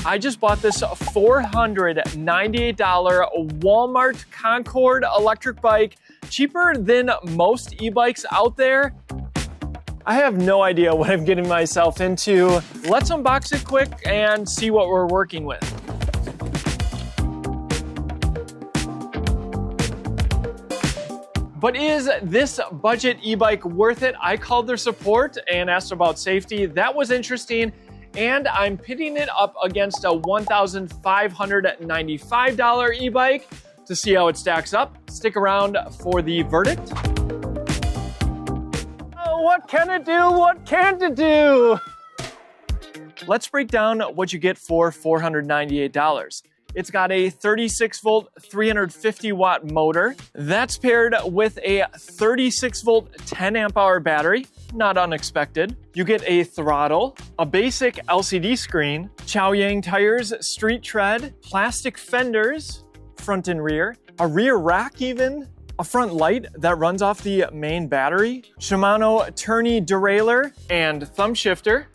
I just bought this $498 Walmart Concord electric bike, cheaper than most e-bikes out there. I have no idea what I'm getting myself into. Let's unbox it quick and see what we're working with. But is this budget e-bike worth it? I called their support and asked about safety. That was interesting. And I'm pitting it up against a $1,595 e-bike to see how it stacks up. Stick around for the verdict. Oh, what can it do? What can't it do? Let's break down what you get for $498. It's got a 36 volt, 350 watt motor. That's paired with a 36 volt, 10 amp hour battery. Not unexpected. You get a throttle, a basic LCD screen, Chow-Yang tires, street tread, plastic fenders, front and rear, a rear rack even, a front light that runs off the main battery, Shimano tourney derailleur and thumb shifter,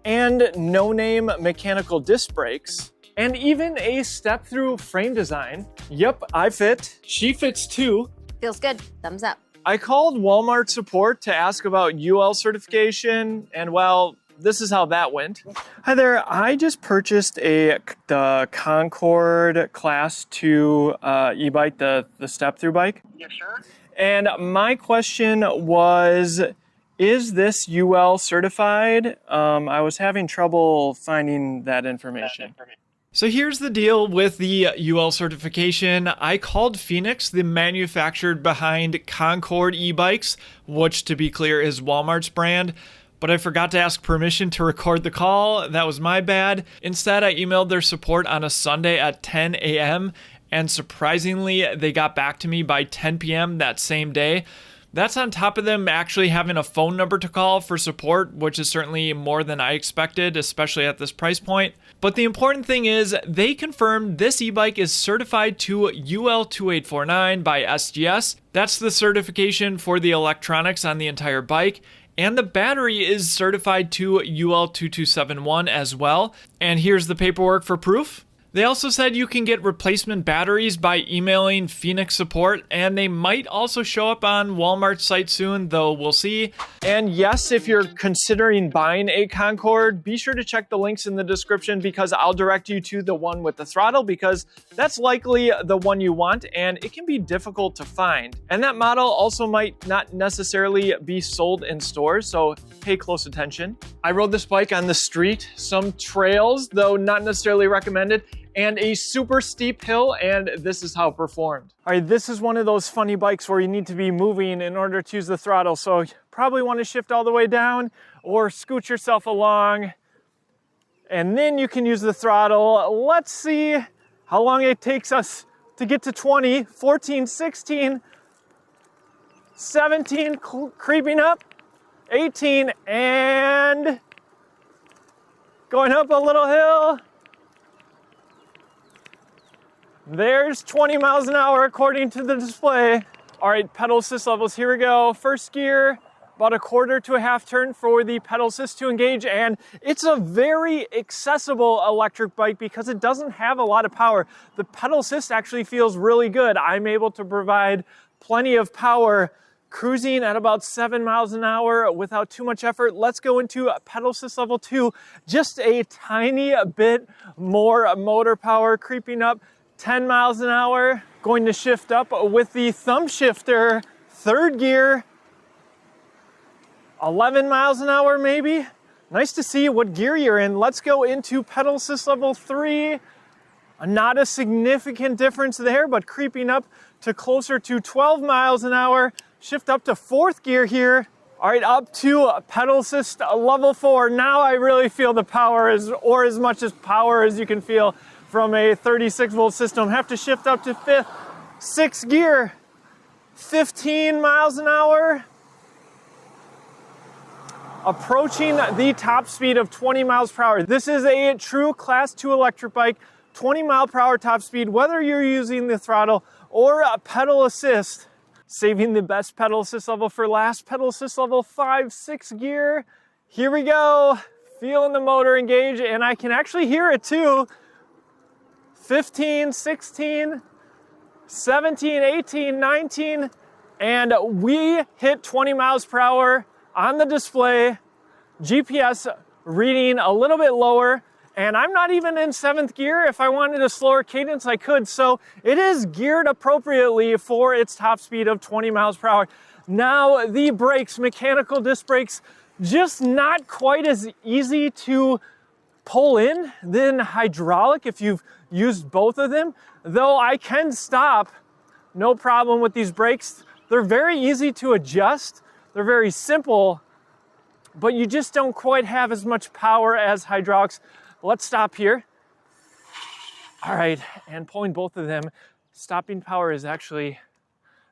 and no-name mechanical disc brakes, and even a step-through frame design. Yep, I fit. She fits too. Feels good. Thumbs up. I called Walmart support to ask about UL certification, and well, this is how that went. Hi there, I just purchased the Concord Class 2 e-bike, the step-through bike. Yes, sir. And my question was, is this UL certified? I was having trouble finding that information. So here's the deal with the UL certification. I called Phoenix, the manufacturer behind Concord e-bikes, which to be clear is Walmart's brand, but I forgot to ask permission to record the call. That was my bad. Instead, I emailed their support on a Sunday at 10 a.m. and surprisingly, they got back to me by 10 p.m. that same day. That's on top of them actually having a phone number to call for support, which is certainly more than I expected, especially at this price point. But the important thing is they confirmed this e-bike is certified to UL 2849 by SGS. That's the certification for the electronics on the entire bike. And the battery is certified to UL 2271 as well. And here's the paperwork for proof. They also said you can get replacement batteries by emailing Phoenix support, and they might also show up on Walmart's site soon, though we'll see. And yes, if you're considering buying a Concord, be sure to check the links in the description because I'll direct you to the one with the throttle because that's likely the one you want and it can be difficult to find. And that model also might not necessarily be sold in stores, so pay close attention. I rode this bike on the street, some trails, though not necessarily recommended, and a super steep hill, and this is how it performed. All right, this is one of those funny bikes where you need to be moving in order to use the throttle, so you probably want to shift all the way down or scoot yourself along, and then you can use the throttle. Let's see how long it takes us to get to 20, 14, 16, 17, creeping up, 18, and going up a little hill. There's 20 miles an hour according to the display. All right, pedal assist levels, here we go. First gear, about a quarter to a half turn for the pedal assist to engage, and it's a very accessible electric bike because it doesn't have a lot of power. The pedal assist actually feels really good. I'm able to provide plenty of power, cruising at about 7 miles an hour without too much effort. Let's go into pedal assist level 2, just a tiny bit more motor power, creeping up 10 miles an hour. Going to shift up with the thumb shifter, third gear, 11 miles an hour maybe. Nice to see what gear you're in. Let's go into pedal assist level 3. Not a significant difference there, but creeping up to closer to 12 miles an hour. Shift up to fourth gear here. All right, up to pedal assist level 4. Now I really feel the power, or as much as power as you can feel from a 36 volt system. Have to shift up to fifth, sixth gear, 15 miles an hour. Approaching the top speed of 20 miles per hour. This is a true Class 2 electric bike, 20 mile per hour top speed, whether you're using the throttle or a pedal assist. Saving the best pedal assist level for last, pedal assist level 5, 6 gear. Here we go, feeling the motor engage, and I can actually hear it too. 15, 16, 17, 18, 19, and we hit 20 miles per hour on the display. GPS reading a little bit lower, and I'm not even in 7th gear. If I wanted a slower cadence, I could. So it is geared appropriately for its top speed of 20 miles per hour. Now the brakes, mechanical disc brakes, just not quite as easy to pull in than hydraulic if you've used both of them, though I can stop no problem with these brakes. They're very easy to adjust. They're very simple, but you just don't quite have as much power as hydraulics. Let's stop here. All right, and pulling both of them, stopping power is actually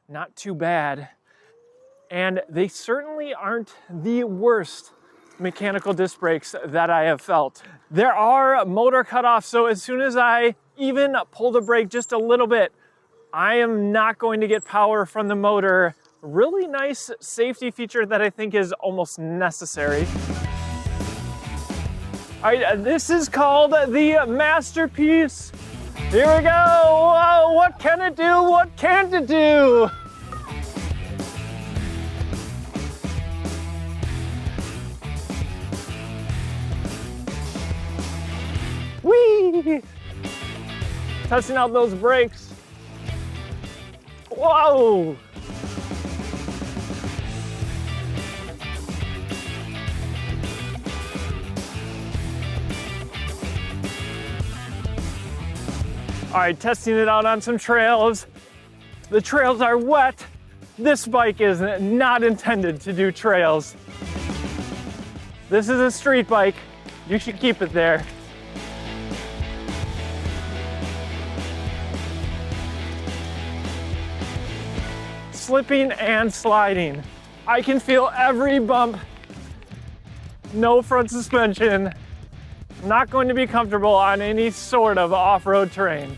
not too bad. And they certainly aren't the worst mechanical disc brakes that I have felt. There are motor cutoffs, so as soon as I even pull the brake just a little bit, I am not going to get power from the motor. Really nice safety feature that I think is almost necessary. All right, this is called the Masterpiece. Here we go. Whoa, what can it do? What can't it do? Whee! Testing out those brakes. Whoa! All right, testing it out on some trails. The trails are wet. This bike is not intended to do trails. This is a street bike. You should keep it there. Slipping and sliding. I can feel every bump. No front suspension. Not going to be comfortable on any sort of off-road terrain.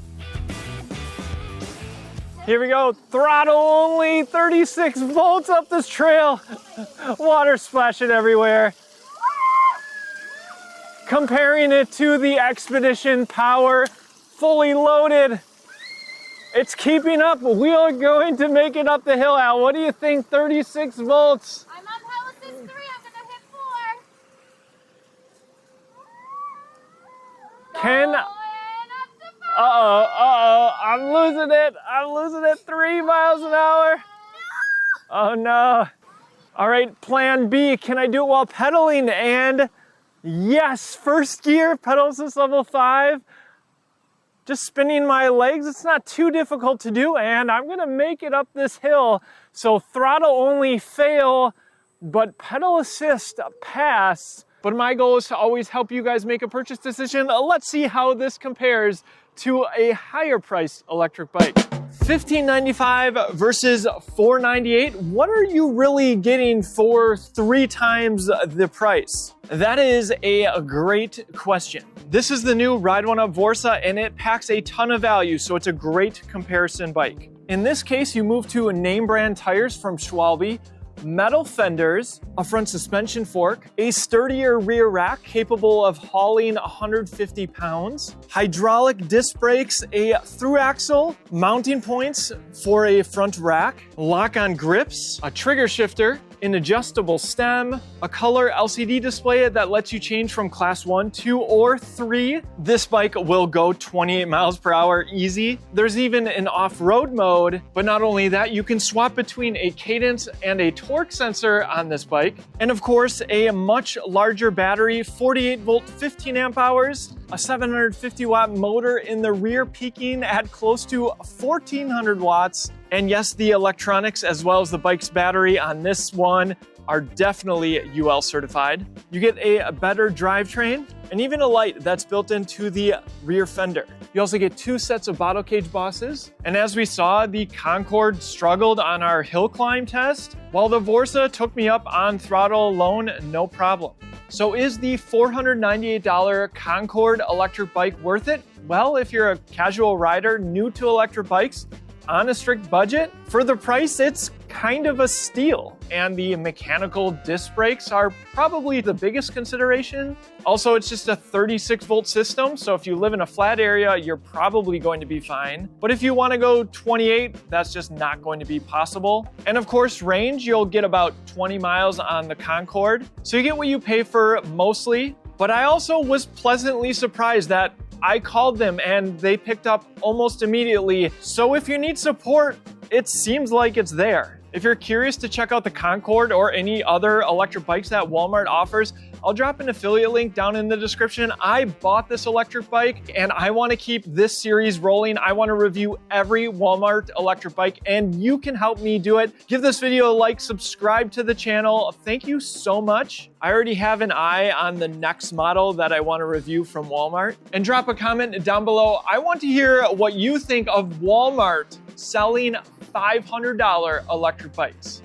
Here we go, throttle only, 36 volts up this trail. Water splashing everywhere. Comparing it to the Expedition Power, fully loaded. It's keeping up. We are going to make it up the hill, Al. What do you think, 36 volts? I'm on Palaces 3, I'm gonna hit 4. Can... I'm losing it 3 miles an hour. Oh no. All right, plan B, can I do it while pedaling? And yes, first gear, pedal assist level 5. Just spinning my legs, it's not too difficult to do, and I'm gonna make it up this hill. So throttle only fail, but pedal assist pass. But my goal is to always help you guys make a purchase decision. Let's see how this compares to a higher priced electric bike. $15.95 versus $4.98. What are you really getting for 3 times the price? That is a great question. This is the new Ride One Up Vorsa, and it packs a ton of value, so it's a great comparison bike. In this case, you move to name brand tires from Schwalbe, metal fenders, a front suspension fork, a sturdier rear rack capable of hauling 150 pounds, hydraulic disc brakes, a through axle, mounting points for a front rack, lock-on grips, a trigger shifter, an adjustable stem, a color LCD display that lets you change from class 1, 2, or 3. This bike will go 28 miles per hour easy. There's even an off-road mode, but not only that, you can swap between a cadence and a torque sensor on this bike. And of course, a much larger battery, 48 volt, 15 amp hours, a 750 watt motor in the rear peaking at close to 1400 watts. And yes, the electronics as well as the bike's battery on this one are definitely UL certified. You get a better drivetrain and even a light that's built into the rear fender. You also get 2 sets of bottle cage bosses. And as we saw, the Concord struggled on our hill climb test, while the Vorsa took me up on throttle alone, no problem. So is the $498 Concord electric bike worth it? Well, if you're a casual rider new to electric bikes, on a strict budget, for the price, it's kind of a steal. And the mechanical disc brakes are probably the biggest consideration. Also, it's just a 36-volt system, so if you live in a flat area, you're probably going to be fine. But if you want to go 28, that's just not going to be possible. And of course, range, you'll get about 20 miles on the Concord. So you get what you pay for mostly. But I also was pleasantly surprised that I called them and they picked up almost immediately. So if you need support, it seems like it's there. If you're curious to check out the Concord or any other electric bikes that Walmart offers, I'll drop an affiliate link down in the description. I bought this electric bike and I want to keep this series rolling. I want to review every Walmart electric bike and you can help me do it. Give this video a like, subscribe to the channel. Thank you so much. I already have an eye on the next model that I want to review from Walmart. And drop a comment down below. I want to hear what you think of Walmart selling $500 electric bikes.